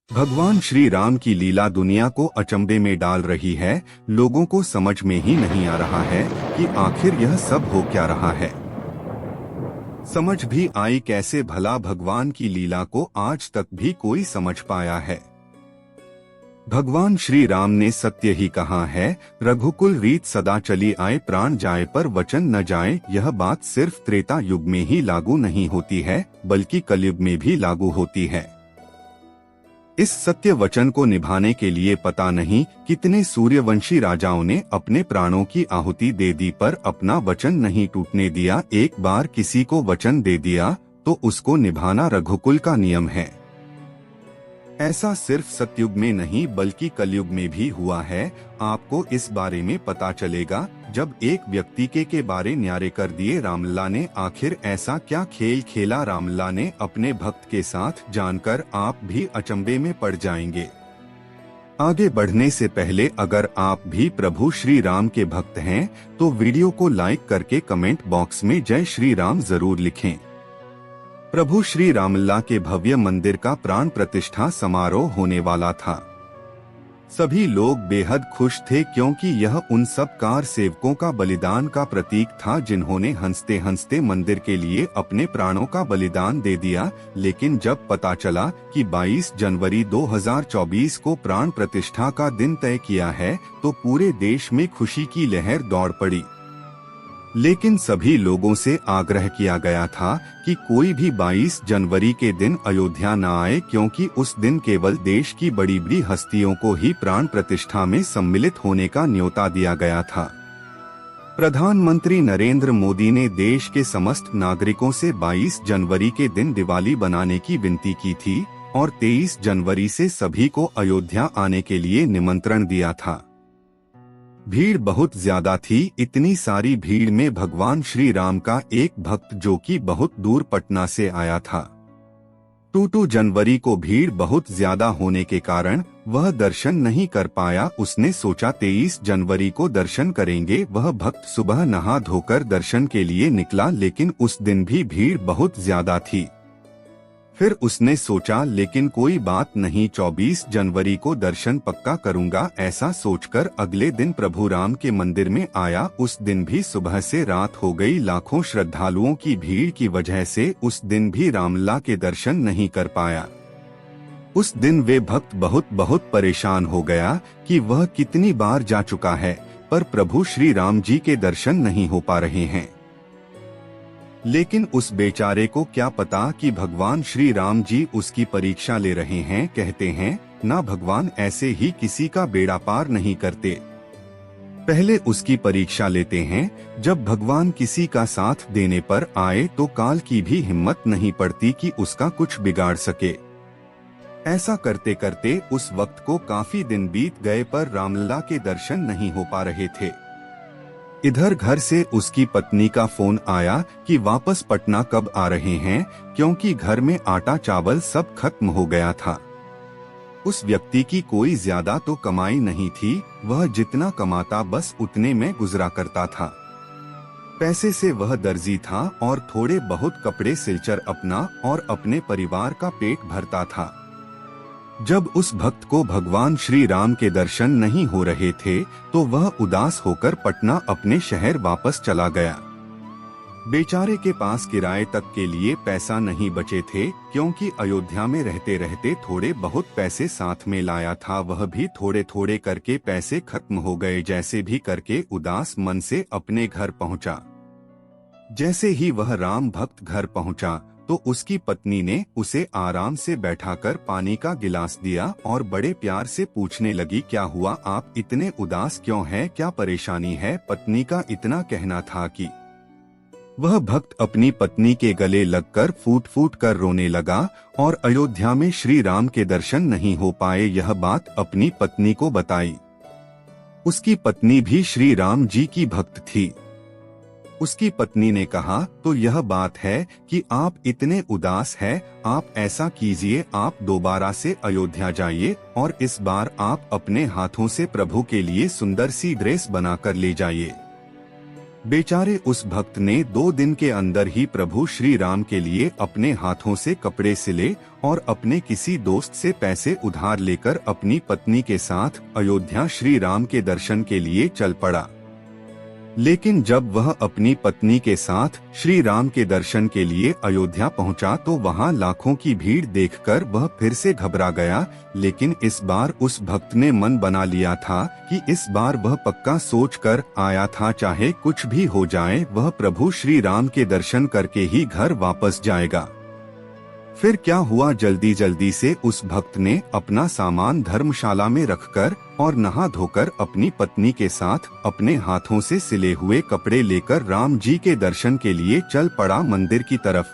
भगवान श्री राम की लीला दुनिया को अचंभे में डाल रही है। लोगों को समझ में ही नहीं आ रहा है कि आखिर यह सब हो क्या रहा है। समझ भी आई कैसे भला भगवान की लीला को आज तक भी कोई समझ पाया है। भगवान श्री राम ने सत्य ही कहा है, रघुकुल रीत सदा चली आए, प्राण जाए पर वचन न जाए। यह बात सिर्फ त्रेता युग में ही लागू नहीं होती है, बल्कि कलयुग में भी लागू होती है। इस सत्य वचन को निभाने के लिए पता नहीं कितने सूर्यवंशी राजाओं ने अपने प्राणों की आहुति दे दी, पर अपना वचन नहीं टूटने दिया। एक बार किसी को वचन दे दिया तो उसको निभाना रघुकुल का नियम है। ऐसा सिर्फ सतयुग में नहीं बल्कि कलयुग में भी हुआ है। आपको इस बारे में पता चलेगा जब एक व्यक्ति के बारे न्यारे कर दिए रामलला ने। आखिर ऐसा क्या खेल खेला रामलला ने अपने भक्त के साथ, जानकर आप भी अचंभे में पड़ जाएंगे। आगे बढ़ने से पहले अगर आप भी प्रभु श्री राम के भक्त हैं तो वीडियो को लाइक करके कमेंट बॉक्स में जय श्री राम जरूर लिखें। प्रभु श्री रामलला के भव्य मंदिर का प्राण प्रतिष्ठा समारोह होने वाला था। सभी लोग बेहद खुश थे क्योंकि यह उन सब कार सेवकों का बलिदान का प्रतीक था जिन्होंने हंसते हंसते मंदिर के लिए अपने प्राणों का बलिदान दे दिया। लेकिन जब पता चला कि 22 जनवरी 2024 को प्राण प्रतिष्ठा का दिन तय किया है तो पूरे देश में खुशी की लहर दौड़ पड़ी। लेकिन सभी लोगों से आग्रह किया गया था कि कोई भी 22 जनवरी के दिन अयोध्या न आए, क्योंकि उस दिन केवल देश की बड़ी बड़ी हस्तियों को ही प्राण प्रतिष्ठा में सम्मिलित होने का न्योता दिया गया था। प्रधानमंत्री नरेंद्र मोदी ने देश के समस्त नागरिकों से 22 जनवरी के दिन दिवाली बनाने की विनती की थी और 23 जनवरी से सभी को अयोध्या आने के लिए निमंत्रण दिया था। भीड़ बहुत ज्यादा थी। इतनी सारी भीड़ में भगवान श्री राम का एक भक्त जो कि बहुत दूर पटना से आया था, 2 जनवरी को भीड़ बहुत ज्यादा होने के कारण वह दर्शन नहीं कर पाया। उसने सोचा 23 जनवरी को दर्शन करेंगे। वह भक्त सुबह नहा धोकर दर्शन के लिए निकला, लेकिन उस दिन भी भीड़ बहुत ज्यादा थी। फिर उसने सोचा लेकिन कोई बात नहीं, 24 जनवरी को दर्शन पक्का करूंगा। ऐसा सोचकर अगले दिन प्रभु राम के मंदिर में आया। उस दिन भी सुबह से रात हो गई। लाखों श्रद्धालुओं की भीड़ की वजह से उस दिन भी रामलला के दर्शन नहीं कर पाया। उस दिन वे भक्त बहुत परेशान हो गया कि वह कितनी बार जा चुका है पर प्रभु श्री राम जी के दर्शन नहीं हो पा रहे हैं। लेकिन उस बेचारे को क्या पता कि भगवान श्री राम जी उसकी परीक्षा ले रहे हैं। कहते हैं ना, भगवान ऐसे ही किसी का बेड़ा पार नहीं करते, पहले उसकी परीक्षा लेते हैं। जब भगवान किसी का साथ देने पर आए तो काल की भी हिम्मत नहीं पड़ती कि उसका कुछ बिगाड़ सके। ऐसा करते करते उस वक्त को काफी दिन बीत गए पर रामलला के दर्शन नहीं हो पा रहे थे। इधर घर से उसकी पत्नी का फोन आया कि वापस पटना कब आ रहे हैं, क्योंकि घर में आटा चावल सब खत्म हो गया था। उस व्यक्ति की कोई ज्यादा तो कमाई नहीं थी, वह जितना कमाता बस उतने में गुजरा करता था। पैसे से वह दर्जी था और थोड़े बहुत कपड़े सिलकर अपना और अपने परिवार का पेट भरता था। जब उस भक्त को भगवान श्री राम के दर्शन नहीं हो रहे थे तो वह उदास होकर पटना अपने शहर वापस चला गया। बेचारे के पास किराए तक के लिए पैसा नहीं बचे थे, क्योंकि अयोध्या में रहते रहते थोड़े बहुत पैसे साथ में लाया था, वह भी थोड़े थोड़े करके पैसे खत्म हो गए। जैसे भी करके उदास मन से अपने घर पहुंचा। जैसे ही वह राम भक्त घर पहुंचा तो उसकी पत्नी ने उसे आराम से बैठाकर पानी का गिलास दिया और बड़े प्यार से पूछने लगी, क्या हुआ, आप इतने उदास क्यों हैं, क्या परेशानी है। पत्नी का इतना कहना था कि वह भक्त अपनी पत्नी के गले लगकर फूट फूट कर रोने लगा और अयोध्या में श्री राम के दर्शन नहीं हो पाए यह बात अपनी पत्नी को बताई। उसकी पत्नी भी श्री राम जी की भक्त थी। उसकी पत्नी ने कहा, तो यह बात है कि आप इतने उदास हैं, आप ऐसा कीजिए, आप दोबारा से अयोध्या जाइए और इस बार आप अपने हाथों से प्रभु के लिए सुंदर सी ड्रेस बनाकर ले जाइए। बेचारे उस भक्त ने 2 दिन के अंदर ही प्रभु श्री राम के लिए अपने हाथों से कपड़े सिले और अपने किसी दोस्त से पैसे उधार लेकर अपनी पत्नी के साथ अयोध्या श्री राम के दर्शन के लिए चल पड़ा। लेकिन जब वह अपनी पत्नी के साथ श्री राम के दर्शन के लिए अयोध्या पहुंचा तो वहां लाखों की भीड़ देखकर वह फिर से घबरा गया। लेकिन इस बार उस भक्त ने मन बना लिया था कि इस बार वह पक्का सोच कर आया था, चाहे कुछ भी हो जाए वह प्रभु श्री राम के दर्शन करके ही घर वापस जाएगा। फिर क्या हुआ, जल्दी जल्दी से उस भक्त ने अपना सामान धर्मशाला में रखकर और नहा धोकर अपनी पत्नी के साथ अपने हाथों से सिले हुए कपड़े लेकर राम जी के दर्शन के लिए चल पड़ा मंदिर की तरफ।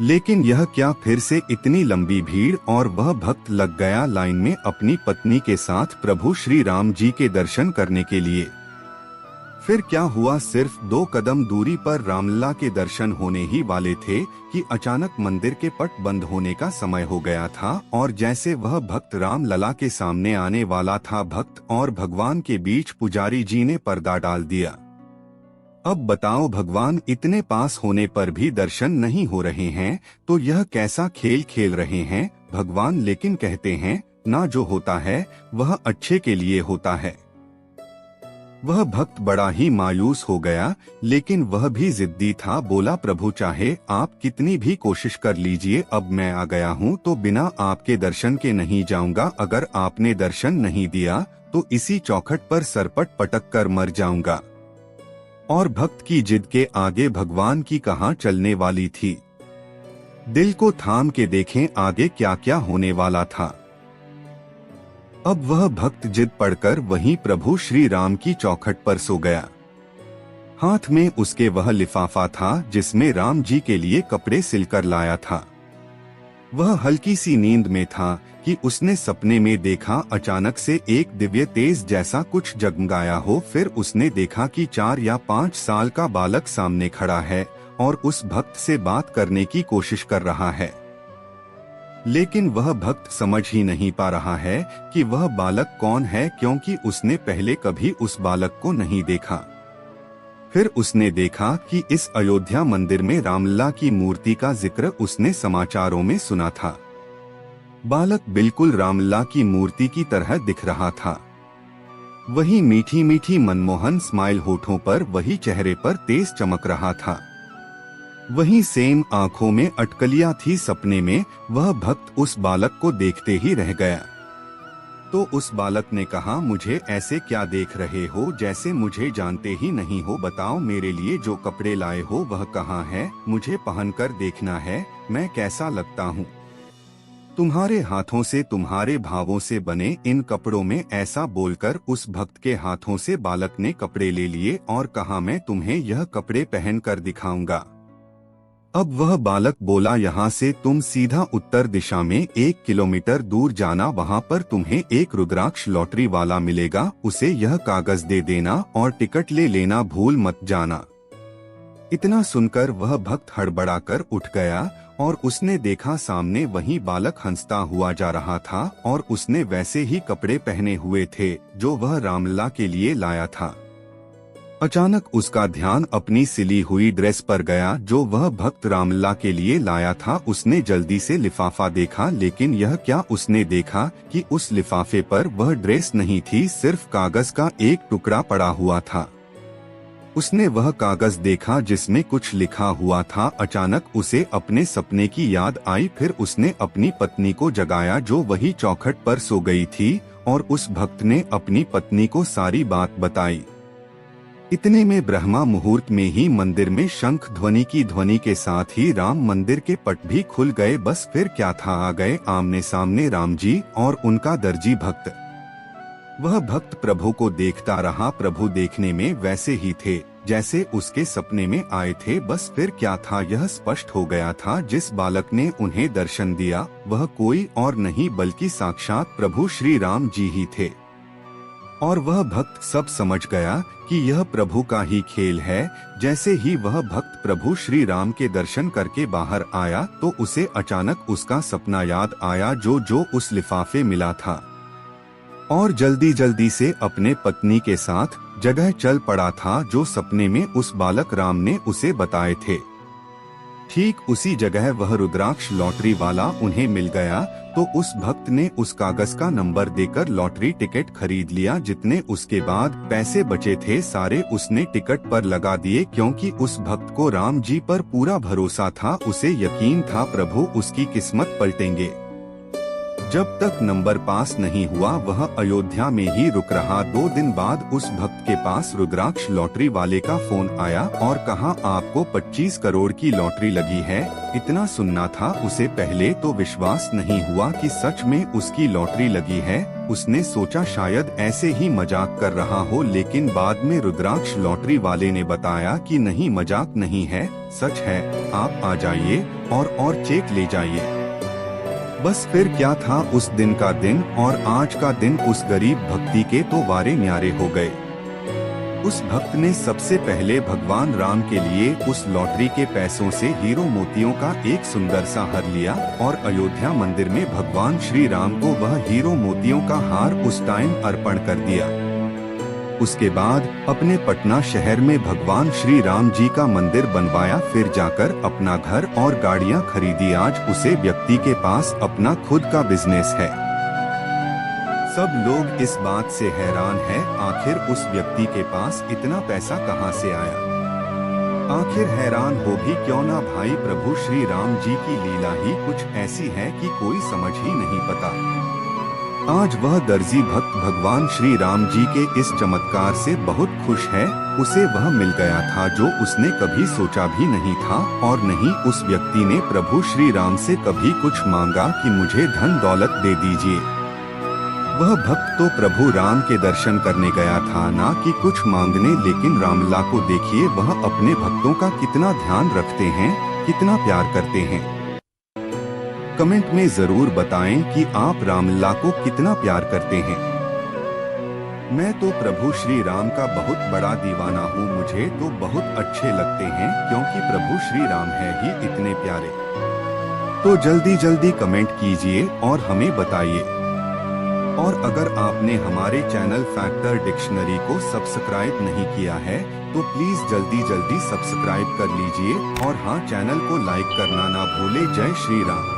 लेकिन यह क्या, फिर से इतनी लंबी भीड़ और वह भक्त लग गया लाइन में अपनी पत्नी के साथ प्रभु श्री राम जी के दर्शन करने के लिए। फिर क्या हुआ, सिर्फ 2 कदम दूरी पर रामलला के दर्शन होने ही वाले थे कि अचानक मंदिर के पट बंद होने का समय हो गया था और जैसे वह भक्त रामलला के सामने आने वाला था, भक्त और भगवान के बीच पुजारी जी ने पर्दा डाल दिया। अब बताओ, भगवान इतने पास होने पर भी दर्शन नहीं हो रहे हैं तो यह कैसा खेल खेल रहे हैं भगवान। लेकिन कहते हैं ना, जो होता है वह अच्छे के लिए होता है। वह भक्त बड़ा ही मायूस हो गया, लेकिन वह भी जिद्दी था। बोला, प्रभु चाहे आप कितनी भी कोशिश कर लीजिए, अब मैं आ गया हूँ तो बिना आपके दर्शन के नहीं जाऊंगा। अगर आपने दर्शन नहीं दिया तो इसी चौखट पर सरपट पटक कर मर जाऊंगा। और भक्त की जिद के आगे भगवान की कहाँ चलने वाली थी। दिल को थाम के देखें आगे क्या क्या होने वाला था। अब वह भक्त जिद पड़कर वहीं प्रभु श्री राम की चौखट पर सो गया। हाथ में उसके वह लिफाफा था जिसमें राम जी के लिए कपड़े सिलकर लाया था। वह हल्की सी नींद में था कि उसने सपने में देखा, अचानक से एक दिव्य तेज जैसा कुछ जगमगाया हो। फिर उसने देखा कि 4 या 5 साल का बालक सामने खड़ा है और उस भक्त से बात करने की कोशिश कर रहा है। लेकिन वह भक्त समझ ही नहीं पा रहा है कि वह बालक कौन है, क्योंकि उसने पहले कभी उस बालक को नहीं देखा। फिर उसने देखा कि इस अयोध्या मंदिर में रामलला की मूर्ति का जिक्र उसने समाचारों में सुना था। बालक बिल्कुल रामलला की मूर्ति की तरह दिख रहा था। वही मीठी मीठी मनमोहन स्माइल होठों पर, वही चेहरे पर तेज चमक रहा था, वही सेम आंखों में अटकलियां थी। सपने में वह भक्त उस बालक को देखते ही रह गया। तो उस बालक ने कहा, मुझे ऐसे क्या देख रहे हो जैसे मुझे जानते ही नहीं हो। बताओ, मेरे लिए जो कपड़े लाए हो वह कहाँ है, मुझे पहनकर देखना है मैं कैसा लगता हूँ। तुम्हारे हाथों से, तुम्हारे भावों से बने इन कपड़ों में, ऐसा बोलकर उस भक्त के हाथों से बालक ने कपड़े ले लिए और कहा, मैं तुम्हें यह कपड़े पहन कर दिखाऊंगा। अब वह बालक बोला, यहाँ से तुम सीधा उत्तर दिशा में 1 किलोमीटर दूर जाना, वहाँ पर तुम्हें एक रुद्राक्ष लॉटरी वाला मिलेगा, उसे यह कागज दे देना और टिकट ले लेना, भूल मत जाना। इतना सुनकर वह भक्त हड़बड़ाकर उठ गया और उसने देखा सामने वही बालक हंसता हुआ जा रहा था और उसने वैसे ही कपड़े पहने हुए थे जो वह रामलला के लिए लाया था। अचानक उसका ध्यान अपनी सिली हुई ड्रेस पर गया जो वह भक्त रामलला के लिए लाया था। उसने जल्दी से लिफाफा देखा, लेकिन यह क्या, उसने देखा कि उस लिफाफे पर वह ड्रेस नहीं थी, सिर्फ कागज का एक टुकड़ा पड़ा हुआ था। उसने वह कागज देखा जिसमें कुछ लिखा हुआ था। अचानक उसे अपने सपने की याद आई। फिर उसने अपनी पत्नी को जगाया जो वही चौखट पर सो गई थी और उस भक्त ने अपनी पत्नी को सारी बात बताई। इतने में ब्रह्मा मुहूर्त में ही मंदिर में शंख ध्वनि की ध्वनि के साथ ही राम मंदिर के पट भी खुल गए। बस फिर क्या था, आ गए आमने सामने राम जी और उनका दर्जी भक्त। वह भक्त प्रभु को देखता रहा। प्रभु देखने में वैसे ही थे जैसे उसके सपने में आए थे। बस फिर क्या था, यह स्पष्ट हो गया था, जिस बालक ने उन्हें दर्शन दिया वह कोई और नहीं बल्कि साक्षात प्रभु श्री राम जी ही थे। और वह भक्त सब समझ गया कि यह प्रभु का ही खेल है। जैसे ही वह भक्त प्रभु श्री राम के दर्शन करके बाहर आया तो उसे अचानक उसका सपना याद आया जो उस लिफाफे मिला था। और जल्दी जल्दी से अपने पत्नी के साथ जगह चल पड़ा था जो सपने में उस बालक राम ने उसे बताए थे। ठीक उसी जगह वह रुद्राक्ष लॉटरी वाला उन्हें मिल गया तो उस भक्त ने उस कागज का नंबर देकर लॉटरी टिकट खरीद लिया। जितने उसके बाद पैसे बचे थे सारे उसने टिकट पर लगा दिए, क्योंकि उस भक्त को राम जी पर पूरा भरोसा था। उसे यकीन था प्रभु उसकी किस्मत पलटेंगे। जब तक नंबर पास नहीं हुआ वह अयोध्या में ही रुक रहा। 2 दिन बाद उस भक्त के पास रुद्राक्ष लॉटरी वाले का फोन आया और कहा आपको 25 करोड़ की लॉटरी लगी है। इतना सुनना था उसे। पहले तो विश्वास नहीं हुआ कि सच में उसकी लॉटरी लगी है। उसने सोचा शायद ऐसे ही मजाक कर रहा हो, लेकिन बाद में रुद्राक्ष लॉटरी वाले ने बताया कि नहीं, मजाक नहीं है, सच है, आप आ जाइए और चेक ले जाइए। बस फिर क्या था, उस दिन का दिन और आज का दिन उस गरीब भक्ति के तो वारे न्यारे हो गए। उस भक्त ने सबसे पहले भगवान राम के लिए उस लॉटरी के पैसों से हीरो मोतियों का एक सुंदर सा हार लिया और अयोध्या मंदिर में भगवान श्री राम को वह हीरो मोतियों का हार उस टाइम अर्पण कर दिया। उसके बाद अपने पटना शहर में भगवान श्री राम जी का मंदिर बनवाया। फिर जाकर अपना घर और गाड़ियां खरीदी। आज उसे व्यक्ति के पास अपना खुद का बिजनेस है। सब लोग इस बात से हैरान है आखिर उस व्यक्ति के पास इतना पैसा कहां से आया। आखिर हैरान हो भी क्यों ना भाई, प्रभु श्री राम जी की लीला ही कुछ ऐसी है कि कोई समझ ही नहीं पता। आज वह दर्जी भक्त भगवान श्री राम जी के इस चमत्कार से बहुत खुश है। उसे वह मिल गया था जो उसने कभी सोचा भी नहीं था, और नहीं उस व्यक्ति ने प्रभु श्री राम से कभी कुछ मांगा कि मुझे धन दौलत दे दीजिए। वह भक्त तो प्रभु राम के दर्शन करने गया था, ना कि कुछ मांगने। लेकिन रामलला को देखिए, वह अपने भक्तों का कितना ध्यान रखते हैं, कितना प्यार करते हैं। कमेंट में जरूर बताएं कि आप रामलला को कितना प्यार करते हैं। मैं तो प्रभु श्री राम का बहुत बड़ा दीवाना हूँ। मुझे तो बहुत अच्छे लगते हैं, क्योंकि प्रभु श्री राम है ही इतने प्यारे। तो जल्दी जल्दी कमेंट कीजिए और हमें बताइए। और अगर आपने हमारे चैनल फैक्टर डिक्शनरी को सब्सक्राइब नहीं किया है तो प्लीज जल्दी जल्दी सब्सक्राइब कर लीजिए। और हाँ, चैनल को लाइक करना ना भूले। जय श्री राम।